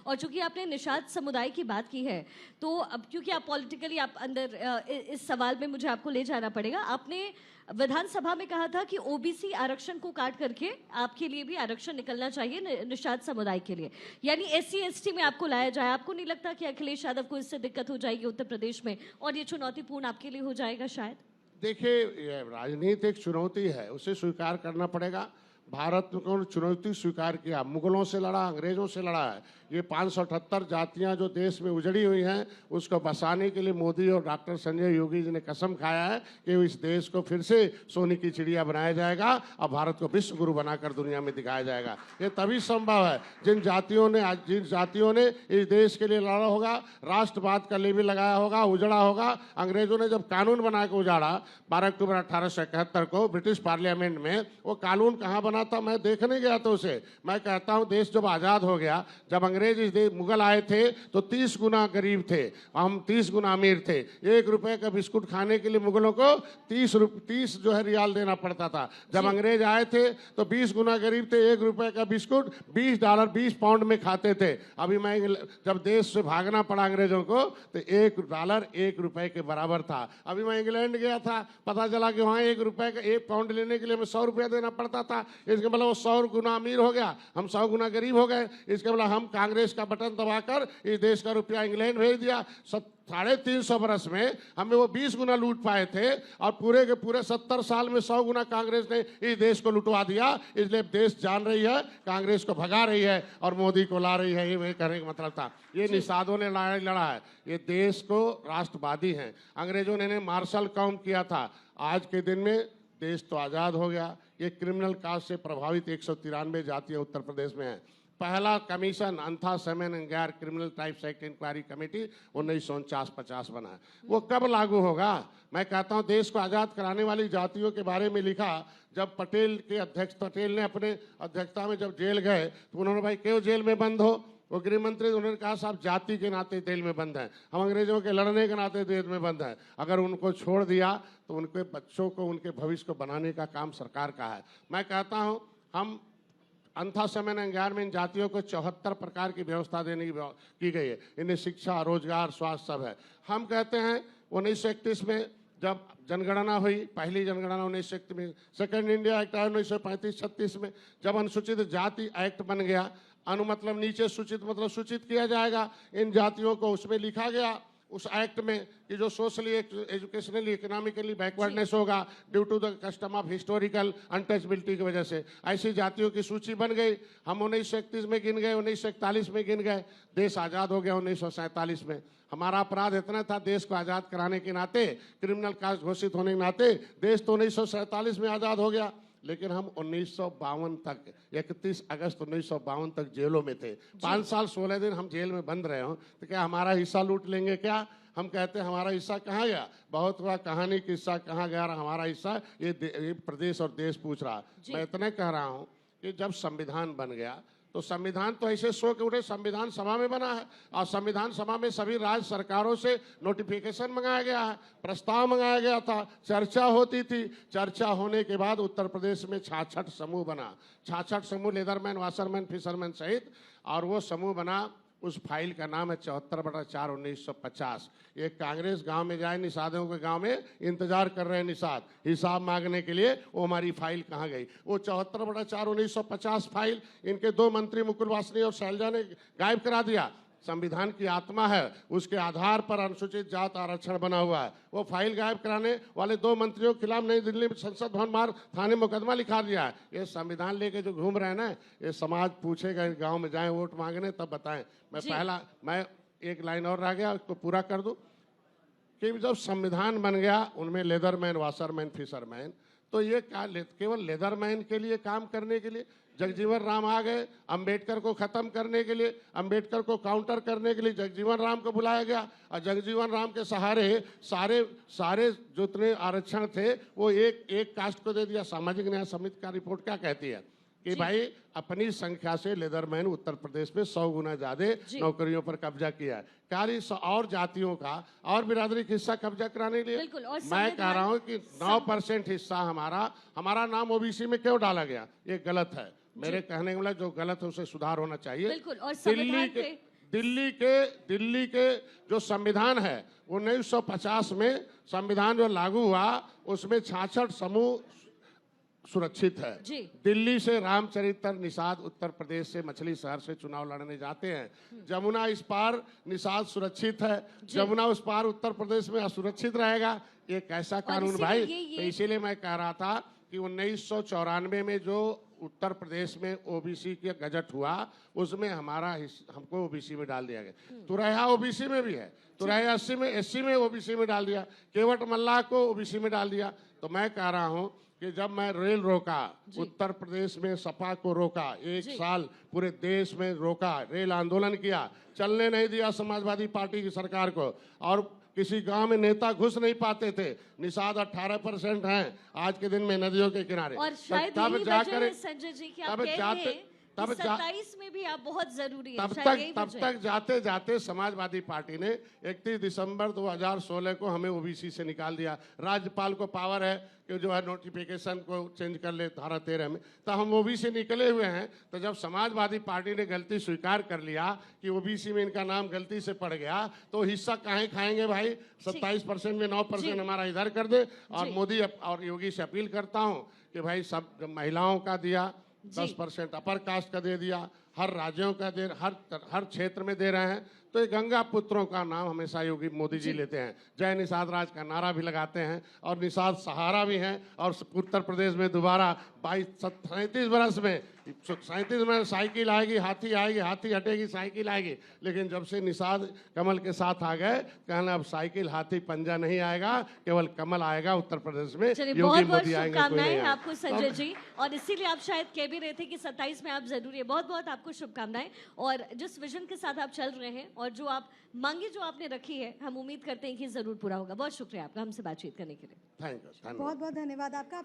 और चूंकि आपने निषाद समुदाय की बात की है, तो अब क्योंकि आप पॉलिटिकली आप अंदर इस सवाल में मुझे आपको ले जाना पड़ेगा। आपने विधानसभा में कहा था कि ओबीसी आरक्षण को काट करके आपके लिए भी आरक्षण निकलना चाहिए निषाद समुदाय के लिए, यानी एससी एसटी में आपको लाया जाए। आपको नहीं लगता कि अखिलेश यादव को इससे दिक्कत हो जाएगी उत्तर प्रदेश में, और ये चुनौतीपूर्ण आपके लिए हो जाएगा शायद? देखिए, राजनीति एक चुनौती है, उसे स्वीकार करना पड़ेगा। भारत को चुनौती स्वीकार किया, मुगलों से लड़ा, अंग्रेजों से लड़ा है। ये 578 जातियां जो देश में उजड़ी हुई हैं, उसको बसाने के लिए मोदी और डॉक्टर संजय योगी जी ने कसम खाया है कि इस देश को फिर से सोने की चिड़िया बनाया जाएगा और भारत को विश्व गुरु बनाकर दुनिया में दिखाया जाएगा। ये तभी संभव है जिन जातियों ने इस देश के लिए लड़ा होगा, राष्ट्रवाद का लेबल लगाया होगा, उजड़ा होगा। अंग्रेजों ने जब कानून बना के उजाड़ा 12 अक्टूबर 1871 को ब्रिटिश पार्लियामेंट में, वो कानून कहाँ बना था मैं देखने गया था उसे। मैं कहता हूँ देश जब आज़ाद हो गया, जब अंग्रेज इस देश मुगल आए थे तो 30 गुना गरीब थे, हम 30 गुना अमीर थे। 1 रुपए का बिस्कुट खाने के लिए मुगलों को 30 जो है रियाल देना पड़ता था। जब अंग्रेज आए थे तो 20 गुना गरीब थे, 1 रुपए का बिस्कुट $20 20 पाउंड में खाते थे। अभी मैं जब देश से भागना पड़ा अंग्रेजों को तो $1 1 रुपए के बराबर था। अभी मैं इंग्लैंड गया था, पता चला कि वहाँ 1 रुपए का 1 पाउंड लेने के लिए हमें 100 रुपया देना पड़ता था। इसके मतलब वो 100 गुना अमीर हो गया, हम 100 गुना गरीब हो गए। इसके मतलब हम कांग्रेस का बटन दबाकर इस देश का रुपया इंग्लैंड भेज दिया। 350 बरस में हमें वो 20 गुना लूट पाए थे, और पूरे के पूरे 70 साल में 100 गुना कांग्रेस ने इस देश को लुटवा दिया। इसलिए देश जान रही है कांग्रेस को भगा रही है और मोदी को ला रही है। ये वही कहने का मतलब था। ये निषादों ने लड़ाई लड़ा है, ये देश को राष्ट्रवादी हैं। अंग्रेजों ने मार्शल कौम किया था, आज के दिन में देश तो आज़ाद हो गया। ये क्रिमिनल कास्ट से प्रभावित 193 जातियां उत्तर प्रदेश में हैं। पहला कमीशन अंथा सेमेन एंड गैर criminal types act inquiry committee 1949-50 बना है। वो कब लागू होगा? मैं कहता हूँ देश को आज़ाद कराने वाली जातियों के बारे में लिखा जब पटेल ने अपने अध्यक्षता में जब जेल गए तो उन्होंने भाई क्यों जेल में बंद हो? वो गृह मंत्री उन्होंने कहा साहब जाति के नाते जेल में बंद है, हम अंग्रेजों के लड़ने के नाते जेल में बंद है। अगर उनको छोड़ दिया तो उनके बच्चों को, उनके भविष्य को बनाने का काम सरकार का है। मैं कहता हूँ हम अंथा समय एंगार में इन जातियों को 74 प्रकार की व्यवस्था देने की गई है। इन्हें शिक्षा, रोजगार, स्वास्थ्य सब है। हम कहते हैं 1931 में जब जनगणना हुई, पहली जनगणना 1931 में, सेकंड इंडिया एक्ट आया 1935-36 में, जब अनुसूचित जाति एक्ट बन गया, मतलब नीचे सूचित मतलब सूचित किया जाएगा इन जातियों को, उसमें लिखा गया उस एक्ट में कि जो सोशली एजुकेशनली इकोनॉमिकली बैकवर्डनेस होगा due to the custom of historical untouchability की वजह से, ऐसी जातियों की सूची बन गई। हम 1931 में गिन गए, 1941 में गिन गए, देश आज़ाद हो गया 1947 में। हमारा अपराध इतना था, देश को आज़ाद कराने के नाते, क्रिमिनल कास्ट घोषित होने के नाते देश तो 1947 में आज़ाद हो गया, लेकिन हम 1952 तक 31 अगस्त 1952 तक जेलों में थे। 5 साल 16 दिन हम जेल में बंद रहे हों तो क्या हमारा हिस्सा लूट लेंगे क्या? हम कहते हैं हमारा हिस्सा कहाँ गया? बहुत बड़ा कहानी किस्सा कहाँ गया हमारा हिस्सा, ये प्रदेश और देश पूछ रहा। मैं इतने कह रहा हूँ कि जब संविधान बन गया तो संविधान तो ऐसे सो के उठे, संविधान सभा में बना है और संविधान सभा में सभी राज्य सरकारों से नोटिफिकेशन मंगाया गया है, प्रस्ताव मंगाया गया था, चर्चा होती थी। चर्चा होने के बाद उत्तर प्रदेश में 66 समूह बना, 66 समूह, लेदरमैन, वाशरमैन, फिशरमैन सहित, और वो समूह बना। उस फाइल का नाम है 74/4/1950। ये कांग्रेस गांव में जाए, निषादों के गांव में इंतजार कर रहे हैं निषाद हिसाब मांगने के लिए, वो हमारी फाइल कहाँ गई? वो 74/4/1950 फाइल इनके 2 मंत्री मुकुल वासनिक और शैलजा ने गायब करा दिया। संविधान की आत्मा है, उसके आधार पर अनुसूचित जात आरक्षण बना हुआ है। वो फाइल गायब कराने वाले 2 मंत्रियों के खिलाफ नई दिल्ली में संसद भवन मार थाने मुकदमा लिखा दिया है। ये संविधान लेके जो घूम रहे हैं ना, ये समाज पूछेगा, गांव में जाएं वोट मांगने तब बताएं। मैं एक लाइन और रह गया, उसको पूरा कर दूं कि जब संविधान बन गया उनमें लेदरमैन, वाशरमैन, फिशरमैन, तो ये केवल लेदरमैन के लिए काम करने के लिए जगजीवन राम आ गए, अंबेडकर को खत्म करने के लिए, अंबेडकर को काउंटर करने के लिए जगजीवन राम को बुलाया गया, और जगजीवन राम के सहारे सारे जितने आरक्षण थे वो एक कास्ट को दे दिया। सामाजिक न्याय समिति का रिपोर्ट क्या कहती है कि भाई अपनी संख्या से लेदरमैन उत्तर प्रदेश में 100 गुना ज्यादा नौकरियों पर कब्जा किया है। खाली और जातियों का और बिरादरी का हिस्सा कब्जा कराने के लिए मैं कह रहा हूं कि 9% हिस्सा हमारा नाम ओबीसी में क्यों डाला गया? ये गलत है। मेरे कहने का मतलब जो गलत है उसे सुधार होना चाहिए। बिल्कुल, और संविधान पे दिल्ली के जो संविधान है 1950 में संविधान जो लागू हुआ उसमें 66 समूह सुरक्षित है। जी। दिल्ली से रामचरित्र निषाद उत्तर प्रदेश से मछली शहर से चुनाव लड़ने जाते हैं। जमुना इस पार निषाद सुरक्षित है, जमुना उस पार उत्तर प्रदेश में असुरक्षित रहेगा। ये कैसा कानून भाई? तो इसीलिए मैं कह रहा था कि 1994 में जो उत्तर प्रदेश में ओबीसी का गजट हुआ उसमें हमको ओबीसी में डाल दिया गया। तुरैया ओबीसी में भी है, तुरैया एससी में ओबीसी में डाल दिया, केवट मल्लाह को ओबीसी में डाल दिया। तो मैं कह रहा हूं कि जब मैं रेल रोका, उत्तर प्रदेश में सपा को रोका, 1 साल पूरे देश में रोका, रेल आंदोलन किया, चलने नहीं दिया समाजवादी पार्टी की सरकार को, और किसी गांव में नेता घुस नहीं पाते थे। निषाद 18% हैं आज के दिन में नदियों के किनारे। और शायद यही वजह है संजय जी कि आप कह रहे हैं कि 27 में भी आप बहुत जरूरी है। तब तक जाते जाते समाजवादी पार्टी ने 31 दिसंबर 2016 को हमें ओबीसी से निकाल दिया। राज्यपाल को पावर है कि जो है नोटिफिकेशन को चेंज कर ले धारा 13 में, तो हम ओबीसी निकले हुए हैं। तो जब समाजवादी पार्टी ने गलती स्वीकार कर लिया कि ओबीसी में इनका नाम गलती से पड़ गया, तो हिस्सा काहे खाएंगे भाई? 27% में 9% हमारा इधर कर दे। और मोदी और योगी से अपील करता हूँ कि भाई सब महिलाओं का दिया, 10% अपर कास्ट का दे दिया, हर राज्यों का हर क्षेत्र में दे रहे हैं। तो ये गंगा पुत्रों का नाम हमेशा योगी मोदी जी लेते हैं। जय निषाद राज का नारा भी लगाते हैं और निषाद सहारा भी हैं। और उत्तर प्रदेश में दोबारा 37 बरस में 37 में साइकिल आएगी, हाथी आएगी, हाथी हटेगी, साइकिल आएगी। लेकिन जब से निषाद कमल के साथ आ गए, कहना अब साइकिल हाथी पंजा नहीं आएगा, केवल कमल आएगा उत्तर प्रदेश में। योगी मोदी आएंगे, शुभकामनाएं आपको संजय जी। और इसीलिए आप शायद कह भी रहे थे कि 27 में आप जरूरी है। बहुत बहुत आपको शुभकामनाएं। और जिस विजन के साथ आप चल रहे हैं और जो आप मांगे जो आपने रखी है, हम उम्मीद करते हैं कि जरूर पूरा होगा। बहुत शुक्रिया आपका हमसे बातचीत करने के लिए। Thank you. बहुत बहुत धन्यवाद आपका।